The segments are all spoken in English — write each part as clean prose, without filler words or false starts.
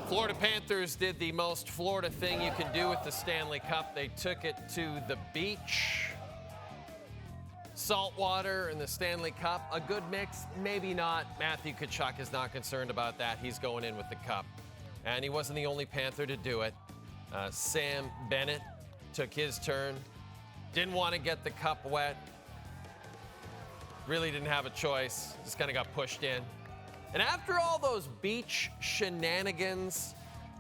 Florida Panthers did the most Florida thing you can do with the Stanley Cup. They took it to the beach. Saltwater and the Stanley Cup, a good mix, maybe not. Matthew Tkachuk is not concerned about that. He's going in with the cup. And he wasn't the only Panther to do it. Sam Bennett took his turn. Didn't want to get the cup wet. Really didn't have a choice. Just kind of got pushed in. And after all those beach shenanigans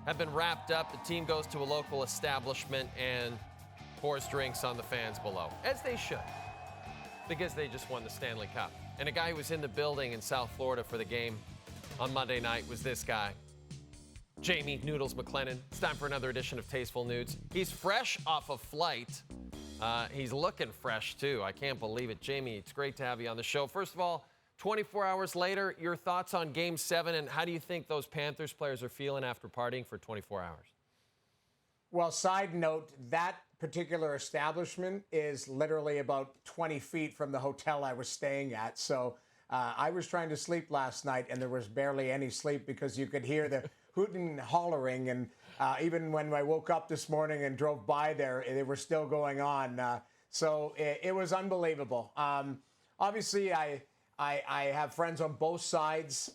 have been wrapped up, the team goes to a local establishment and pours drinks on the fans below, as they should, because they just won the Stanley Cup. And a guy who was in the building in South Florida for the game on Monday night was this guy, Jamie Noodles McLennan. It's time for another edition of Tasteful Nudes. He's fresh off a flight. He's looking fresh, too. I can't believe it. Jamie, it's great to have you on the show. First of all, 24 hours later, your thoughts on Game 7, and how do you think those Panthers players are feeling after partying for 24 hours? Well, side note, that particular establishment is literally about 20 feet from the hotel I was staying at. So I was trying to sleep last night, and there was barely any sleep because you could hear the hooting and hollering. And even when I woke up this morning and drove by there, they were still going on. So it was unbelievable. Obviously, I have friends on both sides.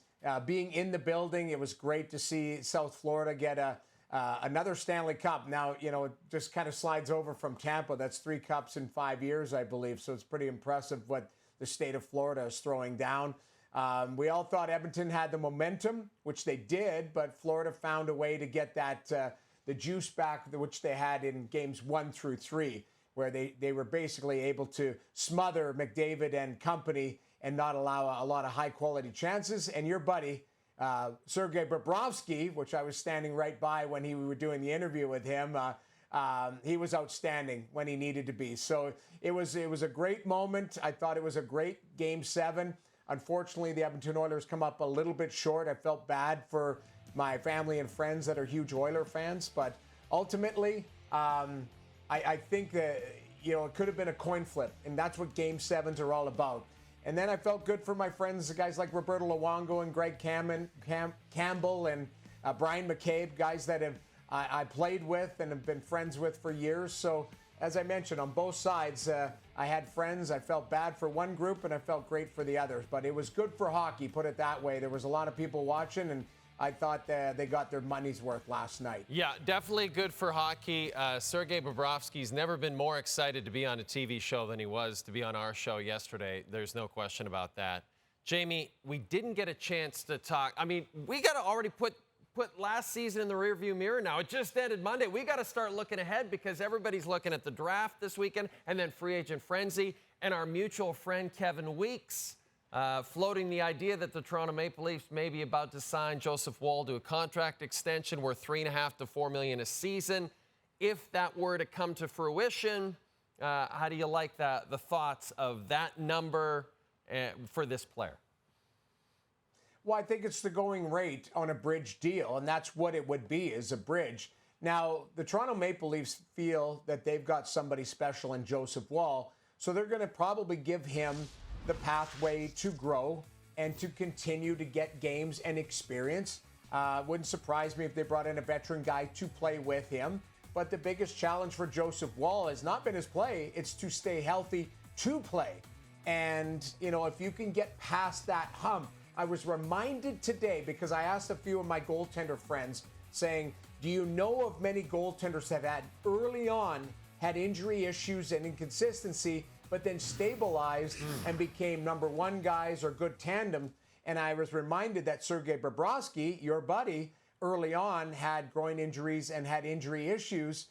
Being in the building, it was great to see South Florida get another Stanley Cup. Now, you know, it just kind of slides over from Tampa. That's 3 cups in 5 years, I believe. So it's pretty impressive what the state of Florida is throwing down. We all thought Edmonton had the momentum, which they did, but Florida found a way to get that the juice back, which they had in games 1 through 3, where they were basically able to smother McDavid and company and not allow a lot of high-quality chances. And your buddy, Sergei Bobrovsky, which I was standing right by when we were doing the interview with him, he was outstanding when he needed to be. So it was a great moment. I thought it was a great Game 7. Unfortunately, the Edmonton Oilers come up a little bit short. I felt bad for my family and friends that are huge Oiler fans. But ultimately, I think that, you know, it could have been a coin flip. And that's what Game 7s are all about. And then I felt good for my friends, guys like Roberto Luongo and Greg Campbell and Brian McCabe, guys that I played with and have been friends with for years. So, as I mentioned, on both sides, I had friends. I felt bad for one group and I felt great for the others. But it was good for hockey, put it that way. There was a lot of people watching, and I thought they got their money's worth last night. Yeah, definitely good for hockey. Sergei Bobrovsky's never been more excited to be on a TV show than he was to be on our show yesterday. There's no question about that. Jamie, we didn't get a chance to talk. I mean, we got to already put last season in the rearview mirror now. It just ended Monday. We got to start looking ahead because everybody's looking at the draft this weekend and then free agent frenzy. And our mutual friend Kevin Weeks floating the idea that the Toronto Maple Leafs may be about to sign Joseph Woll to a contract extension worth $3.5 to $4 million a season. If that were to come to fruition, how do you like the thoughts of that number for this player? Well, I think it's the going rate on a bridge deal, and that's what it would be, is a bridge. Now, the Toronto Maple Leafs feel that they've got somebody special in Joseph Woll, so they're going to probably give him the pathway to grow and to continue to get games and experience. Wouldn't surprise me if they brought in a veteran guy to play with him. But the biggest challenge for Joseph Woll has not been his play, it's to stay healthy to play. And, you know, if you can get past that hump, I was reminded today because I asked a few of my goaltender friends saying, do you know of many goaltenders that had early on had injury issues and inconsistency, but then stabilized and became number one guys or good tandem? And I was reminded that Sergei Bobrovsky, your buddy, early on had groin injuries and had injury issues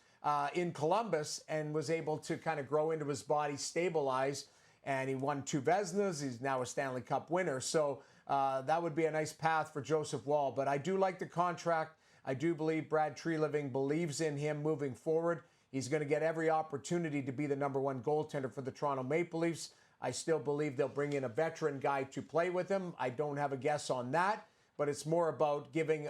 in Columbus and was able to kind of grow into his body, stabilize, and he won 2 Vezinas. He's now a Stanley Cup winner. So that would be a nice path for Joseph Woll. But I do like the contract. I do believe Brad Treliving believes in him moving forward. He's going to get every opportunity to be the number one goaltender for the Toronto Maple Leafs. I still believe they'll bring in a veteran guy to play with him. I don't have a guess on that, but it's more about giving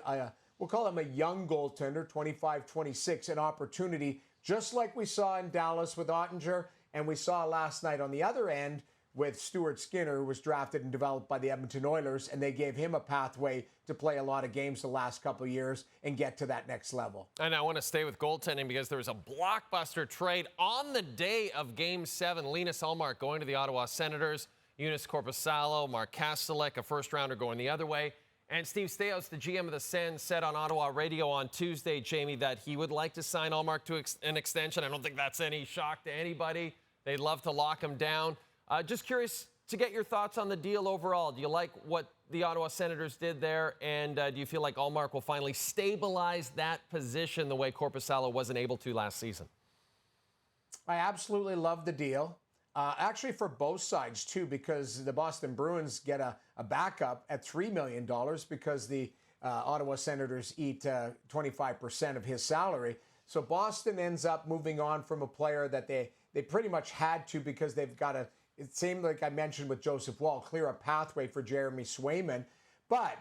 we'll call him a young goaltender, 25, 26, an opportunity, just like we saw in Dallas with Ottinger and we saw last night on the other end with Stuart Skinner, who was drafted and developed by the Edmonton Oilers, and they gave him a pathway to play a lot of games the last couple of years and get to that next level. And I want to stay with goaltending because there was a blockbuster trade on the day of Game 7. Linus Ullmark going to the Ottawa Senators, Joonas Korpisalo, Mark Kastelik, a first-rounder going the other way. And Steve Staios, the GM of the Sens, said on Ottawa radio on Tuesday, Jamie, that he would like to sign Ullmark to an extension. I don't think that's any shock to anybody. They'd love to lock him down. Just curious to get your thoughts on the deal overall. Do you like what the Ottawa Senators did there? And do you feel like Ullmark will finally stabilize that position the way Korpisalo wasn't able to last season? I absolutely love the deal. Actually, for both sides, too, because the Boston Bruins get a backup at $3 million because the Ottawa Senators eat 25% of his salary. So Boston ends up moving on from a player that they pretty much had to because they've got to, it seemed like I mentioned with Joseph Woll, clear a pathway for Jeremy Swayman. But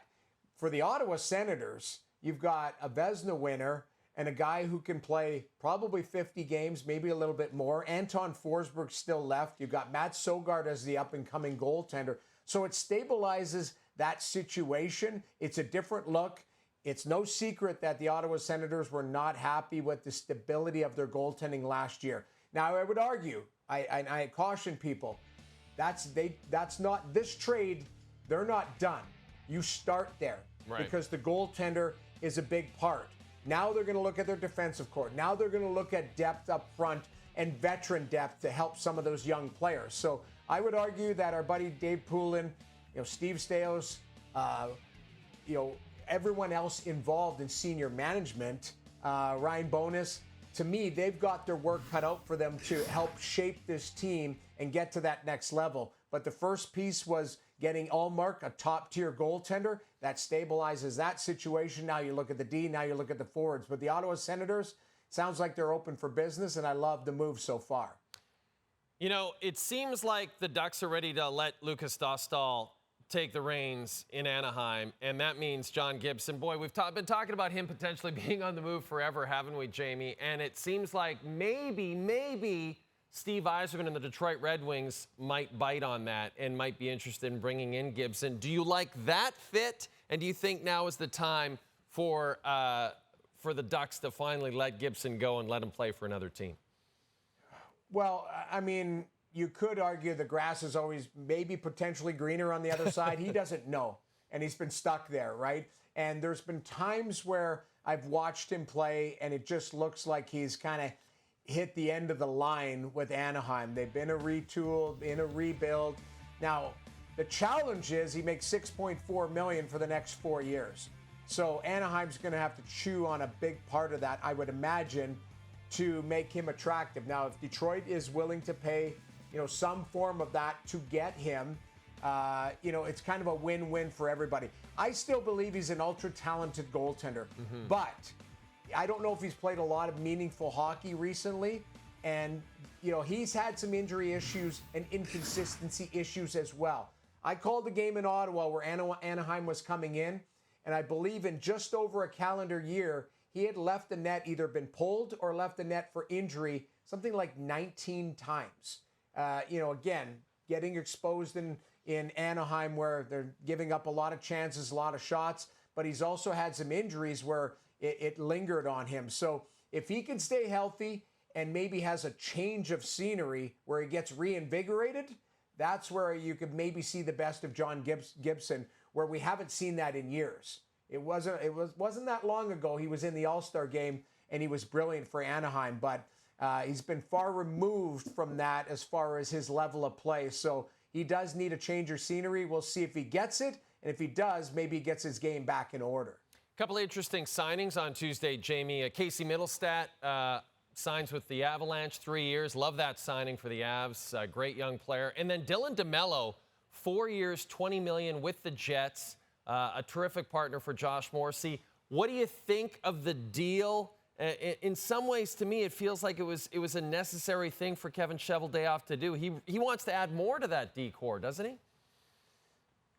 for the Ottawa Senators, you've got a Vezina winner and a guy who can play probably 50 games, maybe a little bit more. Anton Forsberg's still left. You've got Matt Sogard as the up-and-coming goaltender. So it stabilizes that situation. It's a different look. It's no secret that the Ottawa Senators were not happy with the stability of their goaltending last year. Now, I would argue, I caution people, that's not this trade. They're not done. You start there because the goaltender is a big part. Now they're going to look at their defensive core. Now they're going to look at depth up front and veteran depth to help some of those young players. So I would argue that our buddy Dave Poulin, Steve Staios, everyone else involved in senior management, Ryan Bonus, to me, they've got their work cut out for them to help shape this team and get to that next level. But the first piece was getting Ullmark, a top-tier goaltender. That stabilizes that situation. Now you look at the D, now you look at the forwards. But the Ottawa Senators, sounds like they're open for business, and I love the move so far. It seems like the Ducks are ready to let Lukas Dostal take the reins in Anaheim, and that means John Gibson. Boy, we've been talking about him potentially being on the move forever, haven't we, Jamie? And it seems like maybe Steve Yzerman and the Detroit Red Wings might bite on that and might be interested in bringing in Gibson. Do you like that fit? And do you think now is the time for the Ducks to finally let Gibson go and let him play for another team? Well, I mean, you could argue the grass is always maybe potentially greener on the other side. He doesn't know, and he's been stuck there, right? And there's been times where I've watched him play, and it just looks like he's kind of hit the end of the line with Anaheim. They've been a retool, in a rebuild. Now, the challenge is he makes $6.4 million for the next 4 years. So Anaheim's going to have to chew on a big part of that, I would imagine, to make him attractive. Now, if Detroit is willing to pay some form of that to get him, it's kind of a win-win for everybody. I still believe he's an ultra-talented goaltender, but I don't know if he's played a lot of meaningful hockey recently, and he's had some injury issues and inconsistency issues as well. I called the game in Ottawa where Anaheim was coming in, and I believe in just over a calendar year, he had left the net, either been pulled or left the net for injury, something like 19 times. Again, getting exposed in Anaheim where they're giving up a lot of chances, a lot of shots, but he's also had some injuries where it lingered on him. So if he can stay healthy and maybe has a change of scenery where he gets reinvigorated, that's where you could maybe see the best of John Gibson, where we haven't seen that in years. It wasn't that long ago he was in the All-Star game and he was brilliant for Anaheim, but he's been far removed from that as far as his level of play. So he does need a change of scenery. We'll see if he gets it, and if he does, maybe he gets his game back in order. A couple of interesting signings on Tuesday, Jamie. Casey Middlestat signs with the Avalanche, 3 years. Love that signing for the Avs. Great young player. And then Dylan DeMelo, 4 years, $20 million with the Jets. A terrific partner for Josh Morrissey. What do you think of the deal? In some ways, to me, it feels like it was a necessary thing for Kevin Cheveldayoff to do. He wants to add more to that D-core, doesn't he?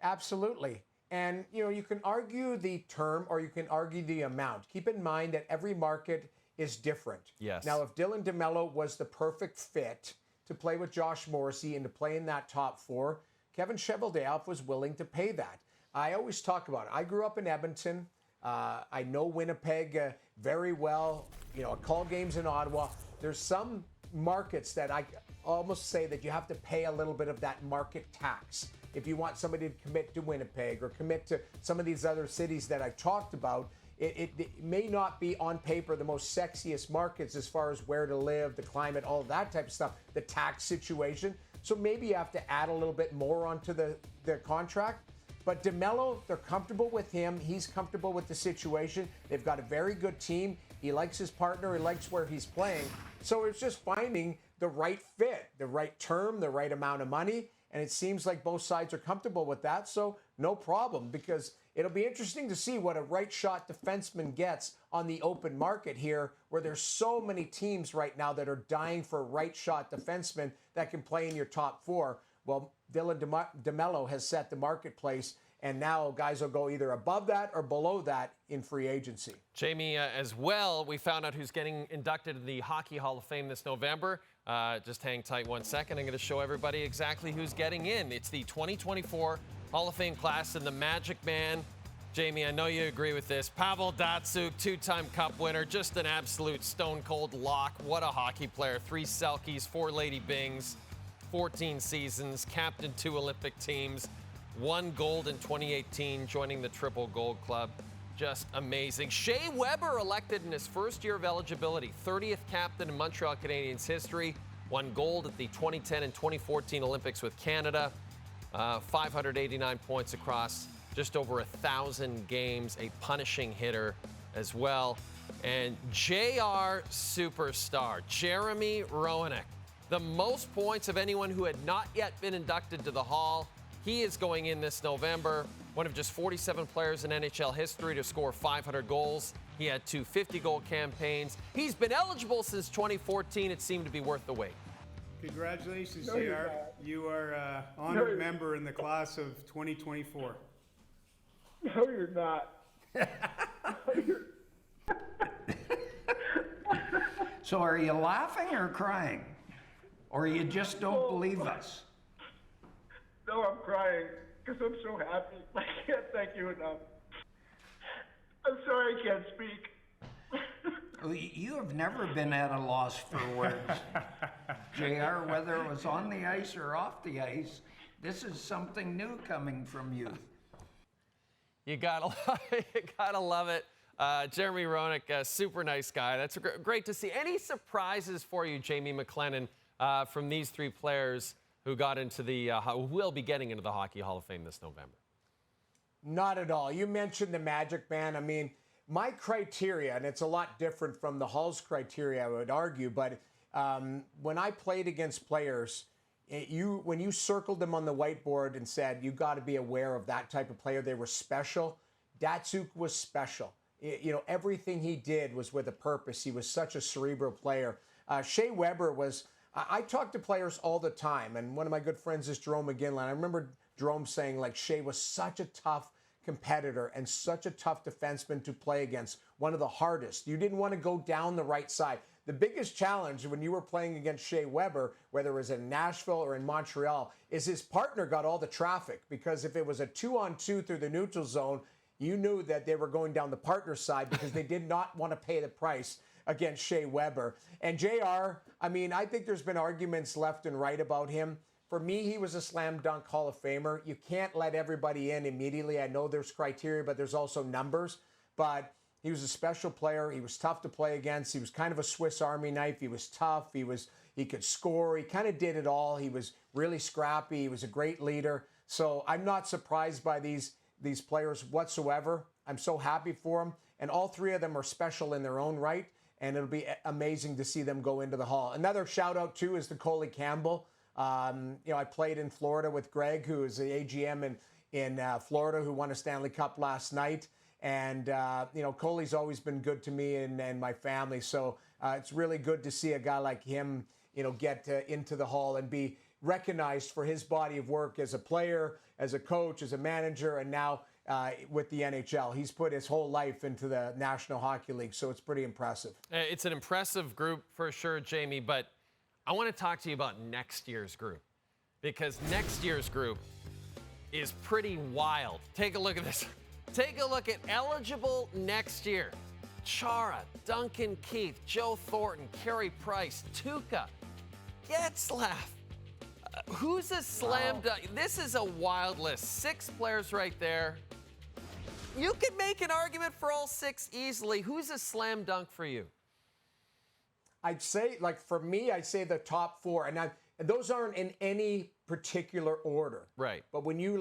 Absolutely. And, you can argue the term or you can argue the amount. Keep in mind that every market is different. Yes. Now, if Dylan DeMelo was the perfect fit to play with Josh Morrissey and to play in that top four, Kevin Cheveldayoff was willing to pay that. I always talk about it. I grew up in Edmonton. I know Winnipeg very well. You know, I call games in Ottawa. There's some markets that I almost say that you have to pay a little bit of that market tax if you want somebody to commit to Winnipeg or commit to some of these other cities that I've talked about. It may not be on paper the most sexiest markets as far as where to live, the climate, all that type of stuff, the tax situation. So maybe you have to add a little bit more onto the contract. But DeMelo, they're comfortable with him. He's comfortable with the situation. They've got a very good team. He likes his partner. He likes where he's playing. So it's just finding the right fit, the right term, the right amount of money. And it seems like both sides are comfortable with that. So no problem, because it'll be interesting to see what a right shot defenseman gets on the open market here, where there's so many teams right now that are dying for right shot defensemen that can play in your top four. Well, Dylan DeMelo has set the marketplace, and now guys will go either above that or below that in free agency. Jamie, as well, we found out who's getting inducted to the Hockey Hall of Fame this November. Just hang tight 1 second. I'm going to show everybody exactly who's getting in. It's the 2024 Hall of Fame class, and the Magic Man, Jamie, I know you agree with this. Pavel Datsyuk, two-time Cup winner, just an absolute stone-cold lock. What a hockey player. 3 Selkies, 4 Lady Bings, 14 seasons, captained 2 Olympic teams, 1 gold in 2018, joining the Triple Gold Club. Just amazing. Shea Weber elected in his first year of eligibility, 30th captain in Montreal Canadiens history, 1 gold at the 2010 and 2014 Olympics with Canada, 589 points across just over 1,000 games, a punishing hitter as well. And JR superstar, Jeremy Roenick, the most points of anyone who had not yet been inducted to the Hall. He is going in this November, one of just 47 players in NHL history to score 500 goals. He had 2 50-goal campaigns. He's been eligible since 2014. It seemed to be worth the wait. Congratulations, JR. You are an honored member in the class of 2024. No, you're not. So are you laughing or crying? Or you just don't believe us? No, I'm crying because I'm so happy. I can't thank you enough. I'm sorry I can't speak. You have never been at a loss for words. JR, whether it was on the ice or off the ice, this is something new coming from you. You gotta love it. Jeremy Roenick, a super nice guy. That's great to see. Any surprises for you, Jamie McLennan, from these 3 players who got into who will be getting into the Hockey Hall of Fame this November? Not at all. You mentioned the Magic Man. I mean, my criteria, and it's a lot different from the Hall's criteria, I would argue, but when I played against players, when you circled them on the whiteboard and said, you got to be aware of that type of player, they were special. Datsyuk was special. You know, everything he did was with a purpose. He was such a cerebral player. Shea Weber was, I talk to players all the time, and one of my good friends is Jerome McGinley. I remember Jerome saying, like, Shea was such a tough competitor and such a tough defenseman to play against, one of the hardest. You didn't want to go down the right side. The biggest challenge when you were playing against Shea Weber, whether it was in Nashville or in Montreal, is his partner got all the traffic, because if it was a 2-on-2 through the neutral zone, you knew that they were going down the partner side because they did not want to pay the price against Shea Weber. And JR, I mean, I think there's been arguments left and right about him. For me, he was a slam dunk Hall of Famer. You can't let everybody in immediately. I know there's criteria, but there's also numbers. But he was a special player. He was tough to play against. He was kind of a Swiss Army knife. He was tough. He could score. He kind of did it all. He was really scrappy. He was a great leader. So I'm not surprised by these players whatsoever. I'm so happy for them. And all 3 of them are special in their own right. And it'll be amazing to see them go into the Hall. Another shout out too is to Coley Campbell. You know, I played in Florida with Greg, who is the AGM in Florida, who won a Stanley Cup last night. And, you know, Coley's always been good to me and my family. So it's really good to see a guy like him, you know, get into the Hall and be recognized for his body of work as a player, as a coach, as a manager, and now with the NHL. He's put his whole life into the National Hockey League, so it's pretty impressive. It's an impressive group for sure, Jamie, but I want to talk to you about next year's group, because next year's group is pretty wild. Take a look at this. Take a look at eligible next year. Chara, Duncan Keith, Joe Thornton, Carey Price, Tuukka, Getzlaf. Who's a slam dunk? This is a wild list. 6 players right there. You could make an argument for all 6 easily. Who's a slam dunk for you? I'd say, like, for me, I'd say the top 4. And those aren't in any particular order. Right. But when you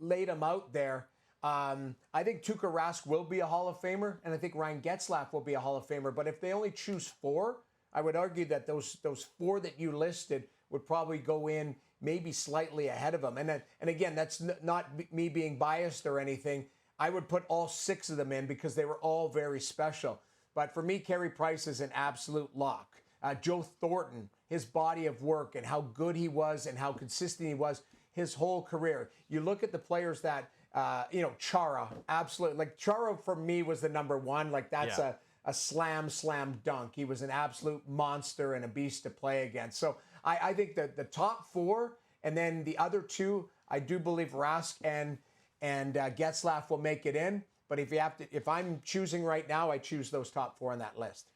laid them out there, I think Tuukka Rask will be a Hall of Famer, and I think Ryan Getzlaf will be a Hall of Famer. But if they only choose 4, I would argue that those 4 that you listed would probably go in maybe slightly ahead of them. And again, that's not me being biased or anything. I would put all 6 of them in because they were all very special. But for me, Carey Price is an absolute lock. Joe Thornton, his body of work and how good he was and how consistent he was his whole career. You look at the players that, Chara, absolutely. Like, Chara for me was the number 1. Like, that's a slam dunk. He was an absolute monster and a beast to play against. So I think that the top 4 and then the other 2, I do believe Rask and Getzlaf will make it in. But if I'm choosing right now, I choose those top 4 on that list.